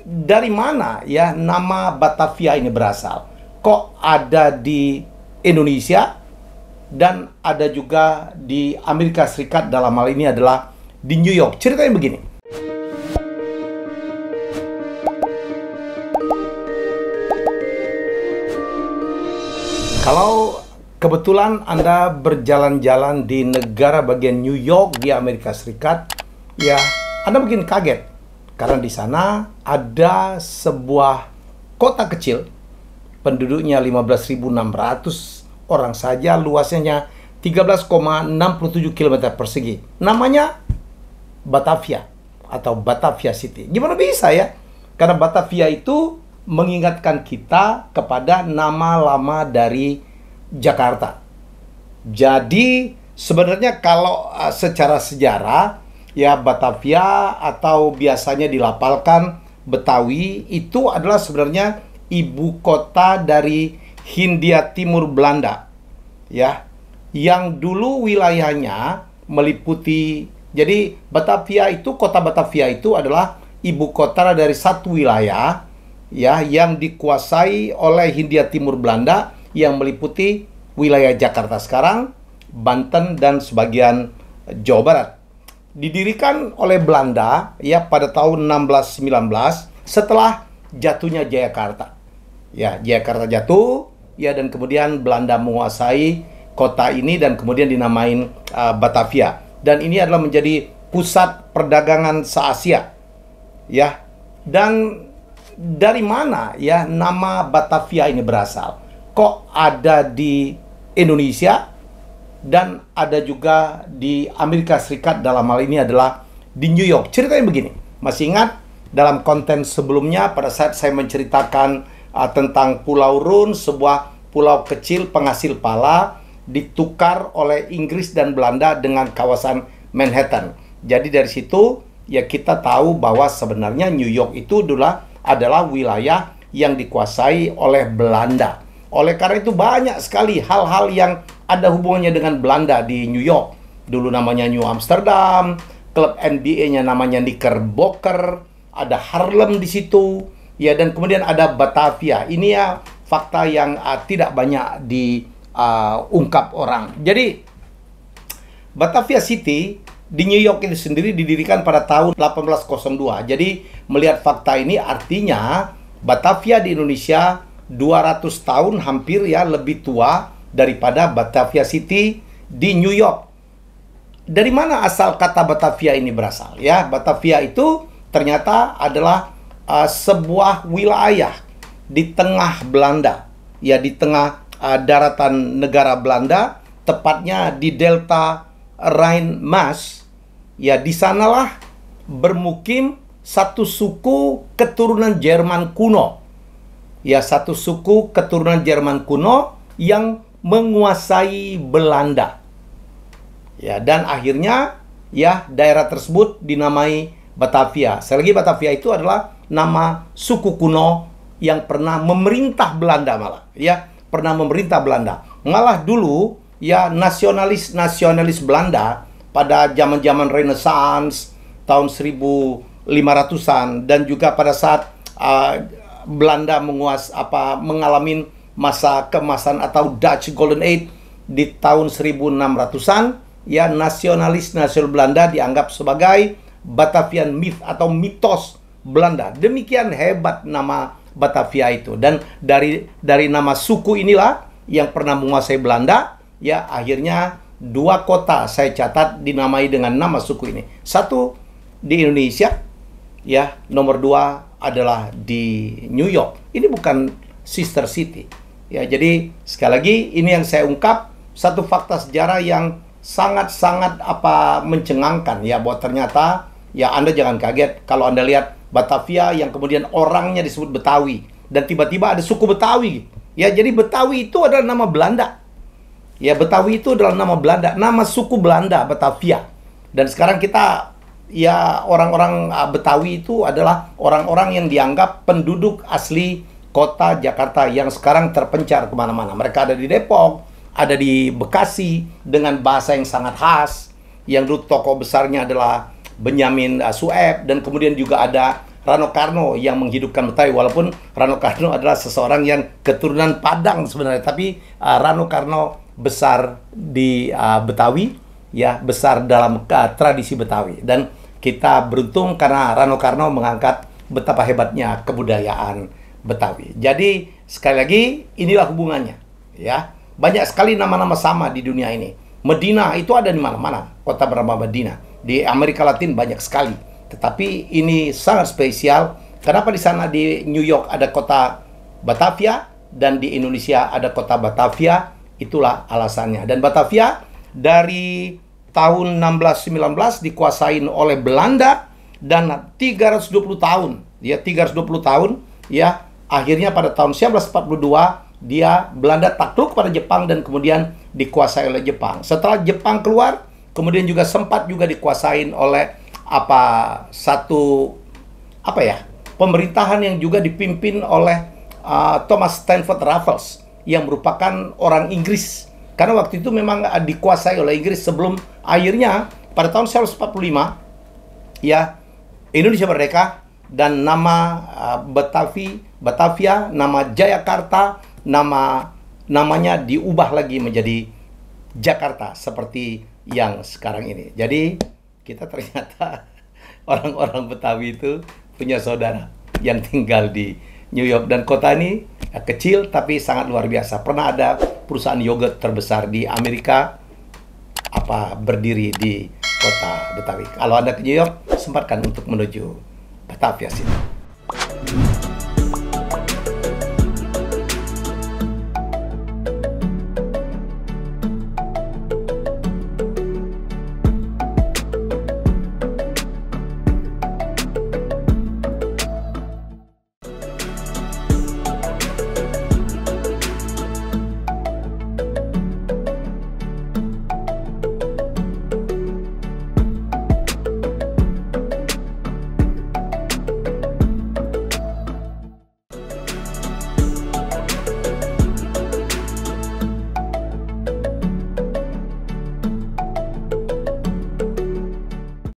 dari mana ya nama Batavia ini berasal? Kok ada di Indonesia dan ada juga di Amerika Serikat, dalam hal ini adalah di New York. Ceritanya begini. Kalau kebetulan Anda berjalan-jalan di negara bagian New York di Amerika Serikat, ya Anda mungkin kaget karena di sana ada sebuah kota kecil, penduduknya 15.600 orang saja, luasnya 13,67 km persegi. Namanya Batavia atau Batavia City. Gimana bisa ya? Karena Batavia itu mengingatkan kita kepada nama lama dari Jakarta. Jadi sebenarnya kalau secara sejarah ya Batavia atau biasanya dilapalkan Betawi itu adalah sebenarnya ibu kota dari Hindia Timur Belanda. Ya, yang dulu wilayahnya meliputi, jadi Batavia itu, kota Batavia itu adalah ibu kota dari satu wilayah ya yang dikuasai oleh Hindia Timur Belanda yang meliputi wilayah Jakarta sekarang, Banten dan sebagian Jawa Barat. Didirikan oleh Belanda ya pada tahun 1619 setelah jatuhnya Jayakarta. Ya, Jayakarta jatuh ya, dan kemudian Belanda menguasai kota ini dan kemudian dinamain Batavia. Dan ini adalah menjadi pusat perdagangan se-Asia. Ya. Dan dari mana ya nama Batavia ini berasal? Kok ada di Indonesia dan ada juga di Amerika Serikat, dalam hal ini adalah di New York. Ceritanya begini, masih ingat dalam konten sebelumnya pada saat saya menceritakan tentang Pulau Rune, sebuah pulau kecil penghasil pala ditukar oleh Inggris dan Belanda dengan kawasan Manhattan. Jadi dari situ ya kita tahu bahwa sebenarnya New York itu adalah wilayah yang dikuasai oleh Belanda. Oleh karena itu banyak sekali hal-hal yang ada hubungannya dengan Belanda di New York. Dulu namanya New Amsterdam, klub NBA-nya namanya Knickerbocker, ada Harlem di situ, ya, dan kemudian ada Batavia. Ini ya fakta yang tidak banyak diungkap orang. Jadi Batavia City di New York itu sendiri didirikan pada tahun 1802. Jadi melihat fakta ini artinya Batavia di Indonesia 200 tahun hampir ya lebih tua daripada Batavia City di New York. Dari mana asal kata Batavia ini berasal? Ya, Batavia itu ternyata adalah sebuah wilayah di tengah Belanda, ya, di tengah daratan negara Belanda, tepatnya di delta Rhine-Maas. Ya, di sanalah bermukim satu suku keturunan Jerman kuno. Ya, satu suku keturunan Jerman kuno yang menguasai Belanda. Ya, dan akhirnya ya daerah tersebut dinamai Batavia. Sekali lagi Batavia itu adalah nama suku kuno yang pernah memerintah Belanda malah. Ya, pernah memerintah Belanda. Malah dulu ya nasionalis Belanda pada zaman-zaman Renaissance tahun 1500-an dan juga pada saat Belanda mengalami masa keemasan atau Dutch Golden Age di tahun 1600-an, ya, nasionalis Belanda dianggap sebagai Batavian myth atau mitos Belanda. Demikian hebat nama Batavia itu, dan dari nama suku inilah yang pernah menguasai Belanda, ya, akhirnya dua kota saya catat dinamai dengan nama suku ini. Satu di Indonesia, ya, nomor dua adalah di New York. Ini bukan sister city. Ya, jadi sekali lagi ini yang saya ungkap satu fakta sejarah yang sangat-sangat mencengangkan ya, bahwa ternyata ya Anda jangan kaget kalau Anda lihat Batavia yang kemudian orangnya disebut Betawi dan tiba-tiba ada suku Betawi. Ya, jadi Betawi itu adalah nama Belanda. Ya, Betawi itu adalah nama Belanda, nama suku Belanda, Batavia. Dan sekarang kita ya orang-orang Betawi itu adalah orang-orang yang dianggap penduduk asli kota Jakarta yang sekarang terpencar kemana-mana. Mereka ada di Depok, ada di Bekasi dengan bahasa yang sangat khas. Yang dulu tokoh besarnya adalah Benyamin Sueb, dan kemudian juga ada Rano Karno yang menghidupkan Betawi, walaupun Rano Karno adalah seseorang yang keturunan Padang sebenarnya, tapi Rano Karno besar di Betawi, ya, besar dalam tradisi Betawi. Dan kita beruntung karena Rano Karno mengangkat betapa hebatnya kebudayaan Betawi. Jadi sekali lagi inilah hubungannya, ya. Banyak sekali nama-nama sama di dunia ini. Medina itu ada di mana-mana, kota bernama Medina. Di Amerika Latin banyak sekali. Tetapi ini sangat spesial. Kenapa di sana di New York ada kota Batavia dan di Indonesia ada kota Batavia? Itulah alasannya. Dan Batavia dari tahun 1619 dikuasain oleh Belanda dan 320 tahun, ya 320 tahun, ya akhirnya pada tahun 1942 dia Belanda takluk pada Jepang dan kemudian dikuasai oleh Jepang. Setelah Jepang keluar, kemudian juga sempat juga dikuasain oleh pemerintahan yang juga dipimpin oleh Thomas Stamford Raffles yang merupakan orang Inggris. Karena waktu itu memang dikuasai oleh Inggris sebelum akhirnya pada tahun 1945 ya Indonesia merdeka dan nama Batavia, nama Jayakarta, namanya diubah lagi menjadi Jakarta seperti yang sekarang ini. Jadi kita ternyata orang-orang Betawi itu punya saudara yang tinggal di New York, dan kota ini kecil tapi sangat luar biasa. Pernah ada perusahaan yogurt terbesar di Amerika berdiri di kota Betawi. Kalau Anda ke New York, sempatkan untuk menuju Batavia sini.